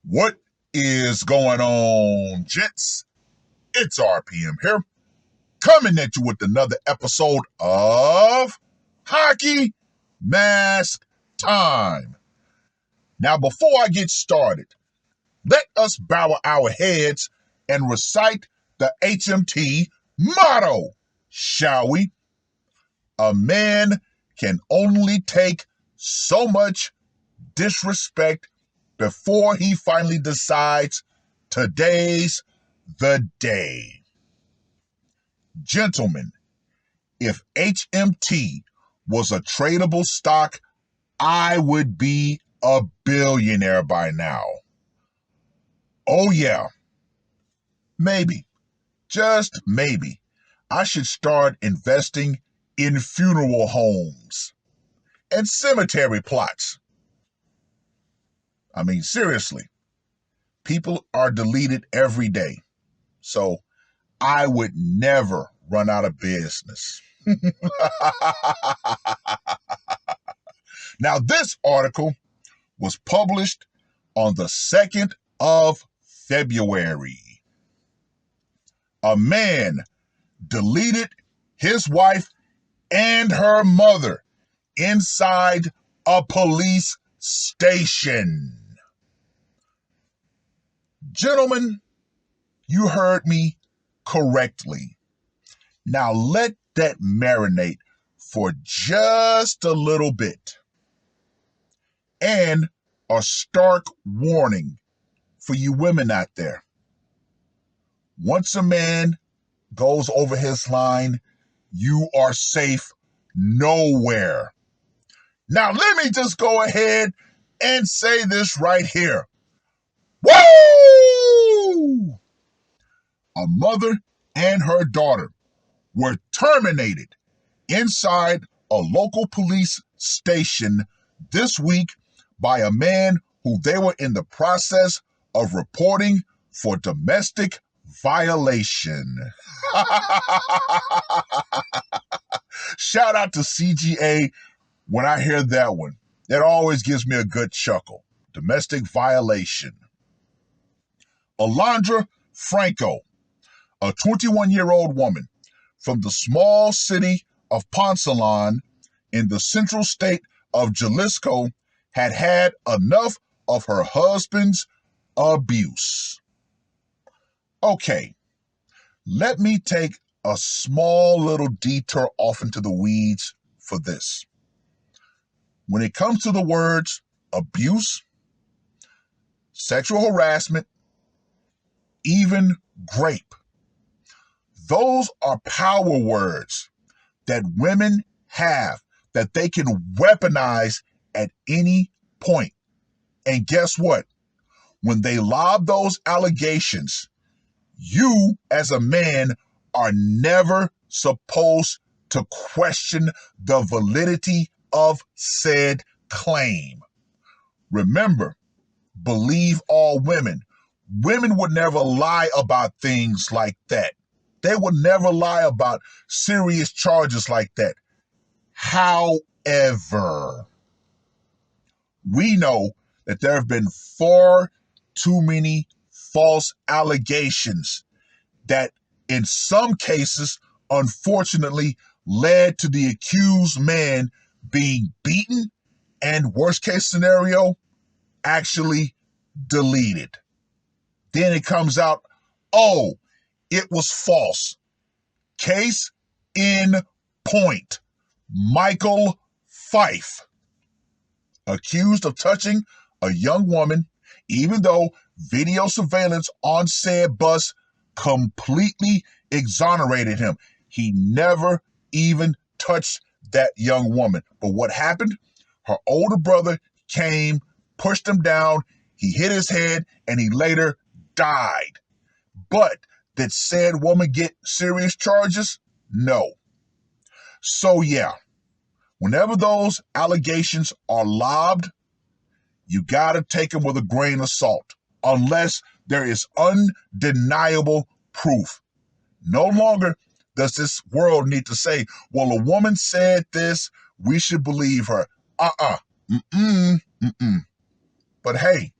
What is going on, gents? It's R.P.M. here, coming at you with another episode of Hockey Mask Time. Now, before I get started, let us bow our heads and recite the HMT motto, shall we? A man can only take so much disrespect before he finally decides today's the day. Gentlemen, if HMT was a tradable stock, I would be a billionaire by now. Oh yeah, maybe, just maybe, I should start investing in funeral homes and cemetery plots. I mean, seriously, people are deleted every day. So I would never run out of business. Now, this article was published on the 2nd of February. A man deleted his wife and her mother inside a police station. Gentlemen, you heard me correctly. Now let that marinate for just a little bit. And a stark warning for you women out there. Once a man goes over his line, you are safe nowhere. Now let me just go ahead and say this right here. Woo! A mother and her daughter were terminated inside a local police station this week by a man who they were in the process of reporting for domestic violation. Shout out to CGA when I hear that one. That always gives me a good chuckle. Domestic violation. Alondra Franco, a 21-year-old woman from the small city of Ponsalon in the central state of Jalisco, had enough of her husband's abuse. Okay, let me take a small little detour off into the weeds for this. When it comes to the words abuse, sexual harassment, even rape, those are power words that women have that they can weaponize at any point. And guess what? When they lob those allegations, you as a man are never supposed to question the validity of said claim. Remember, believe all women. Women would never lie about things like that. They would never lie about serious charges like that. However, we know that there have been far too many false allegations that in some cases, unfortunately, led to the accused man being beaten and, worst case scenario, actually deleted. Then it comes out, oh, it was false. Case in point. Michael Fife, accused of touching a young woman, even though video surveillance on said bus completely exonerated him. He never even touched that young woman. But what happened? Her older brother came, pushed him down, he hit his head, and he later died. But did said woman get serious charges? No. So yeah, whenever those allegations are lobbed, you gotta take them with a grain of salt, unless there is undeniable proof. No longer does this world need to say, well, a woman said this, we should believe her. But hey,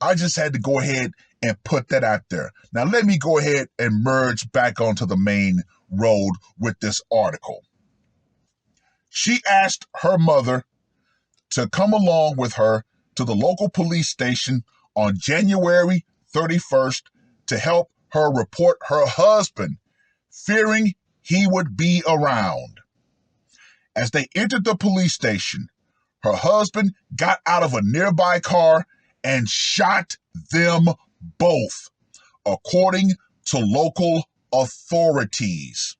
I just had to go ahead and put that out there. Now, let me go ahead and merge back onto the main road with this article. She asked her mother to come along with her to the local police station on January 31st to help her report her husband, fearing he would be around. As they entered the police station, her husband got out of a nearby car and shot them both, according to local authorities.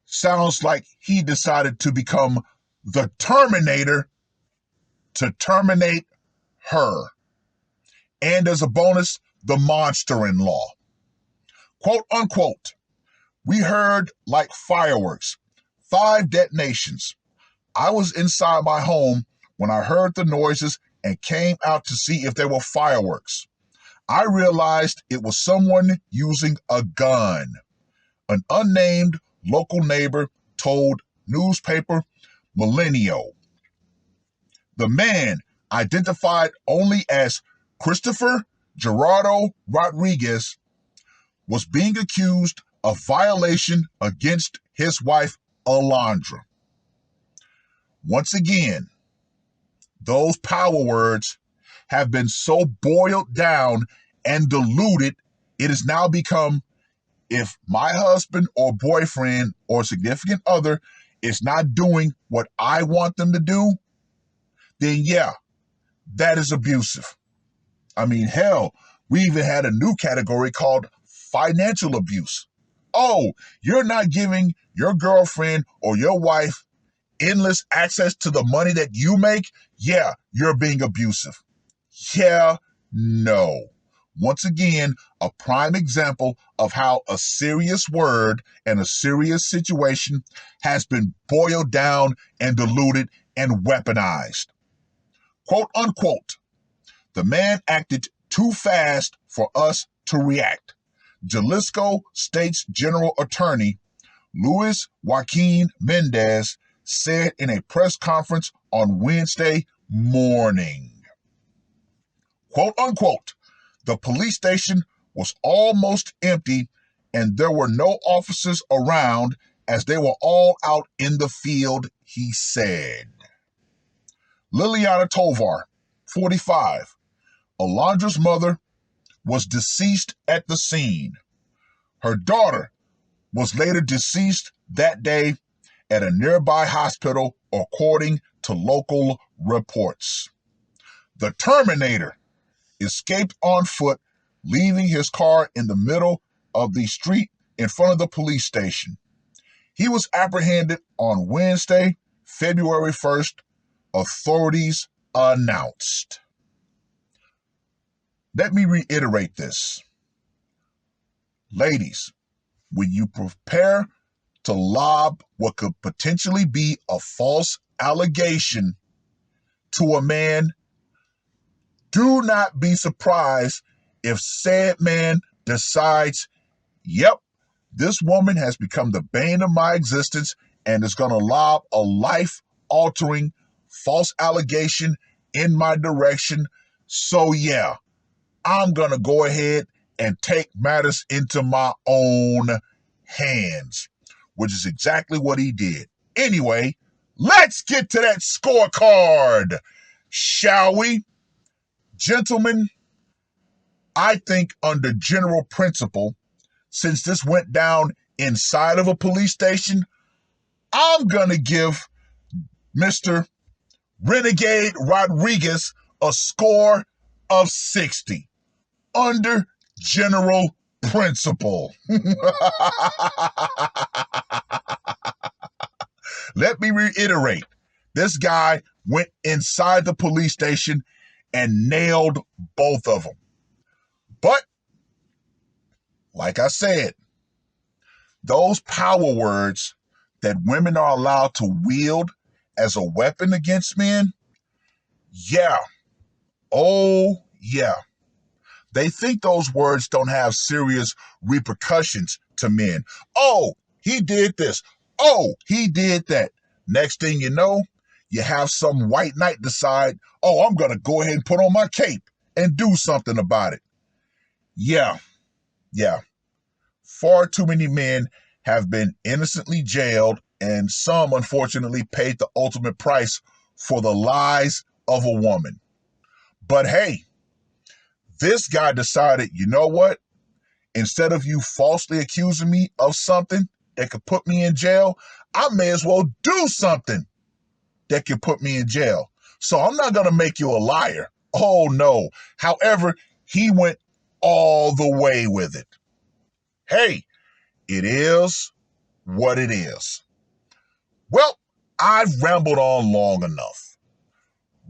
Sounds like he decided to become the Terminator to terminate her. And as a bonus, the monster-in-law. Quote unquote, we heard like fireworks, 5 detonations. I was inside my home when I heard the noises and came out to see if there were fireworks. I realized it was someone using a gun. An unnamed local neighbor told newspaper Millennial. The man, identified only as Christopher Gerardo Rodriguez, was being accused of violation against his wife, Alondra. Once again, those power words have been so boiled down and diluted, it has now become, if my husband or boyfriend or significant other is not doing what I want them to do, then yeah, that is abusive. I mean, hell, we even had a new category called financial abuse. Oh, you're not giving your girlfriend or your wife endless access to the money that you make? Yeah, you're being abusive. Yeah, no. Once again, a prime example of how a serious word and a serious situation has been boiled down and diluted and weaponized. Quote unquote, the man acted too fast for us to react. Jalisco State's General Attorney Luis Joaquin Mendez said in a press conference on Wednesday morning. Quote unquote, the police station was almost empty and there were no officers around as they were all out in the field, he said. Liliana Tovar, 45, Alondra's mother, was deceased at the scene. Her daughter was later deceased that day at a nearby hospital, according to local reports. The Terminator escaped on foot, leaving his car in the middle of the street in front of the police station. He was apprehended on Wednesday, February 1st, authorities announced. Let me reiterate this. Ladies, when you prepare to lob what could potentially be a false allegation to a man, do not be surprised if said man decides, yep, this woman has become the bane of my existence and is going to lob a life-altering false allegation in my direction. So yeah, I'm going to go ahead and take matters into my own hands, which is exactly what he did. Anyway, let's get to that scorecard, shall we? Gentlemen, I think under general principle, since this went down inside of a police station, I'm going to give Mr. Renegade Rodriguez a score of 60 under general principle. Let me reiterate. This guy went inside the police station and nailed both of them. But, like I said, those power words that women are allowed to wield as a weapon against men, yeah, oh yeah. They think those words don't have serious repercussions to men. Oh, he did this. Oh, he did that. Next thing you know, you have some white knight decide, oh, I'm going to go ahead and put on my cape and do something about it. Yeah. Far too many men have been innocently jailed, and some, unfortunately, paid the ultimate price for the lies of a woman. But hey, this guy decided, you know what? Instead of you falsely accusing me of something that could put me in jail, I may as well do something that could put me in jail. So I'm not going to make you a liar. Oh, no. However, he went all the way with it. Hey, it is what it is. Well, I've rambled on long enough.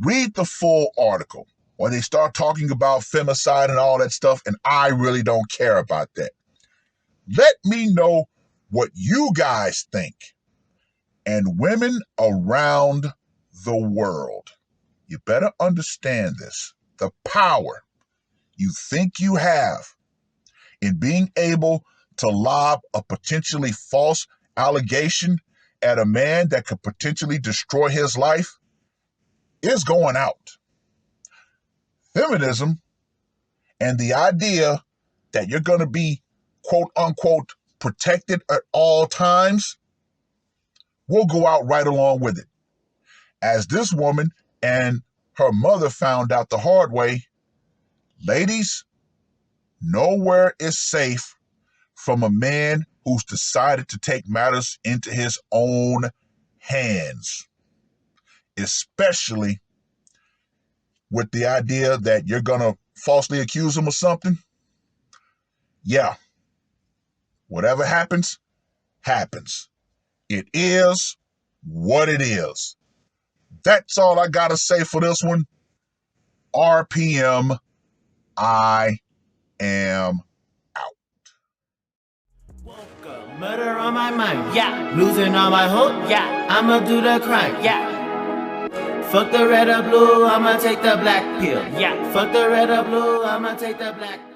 Read the full article where they start talking about femicide and all that stuff, and I really don't care about that. Let me know what you guys think. And women around the world, you better understand this. The power you think you have in being able to lob a potentially false allegation at a man that could potentially destroy his life is going out. Feminism and the idea that you're going to be, quote unquote, protected at all times will go out right along with it. As this woman and her mother found out the hard way, ladies, nowhere is safe from a man who's decided to take matters into his own hands, especially with the idea that you're going to falsely accuse him of something. Yeah, whatever happens, happens. It is what it is. That's all I got to say for this one. R.P.M. I am out. Murder on my mind, yeah. Losing all my hope, yeah. I'ma do the crime, yeah. Fuck the red or blue, I'ma take the black pill, yeah. Fuck the red or blue, I'ma take the black pill.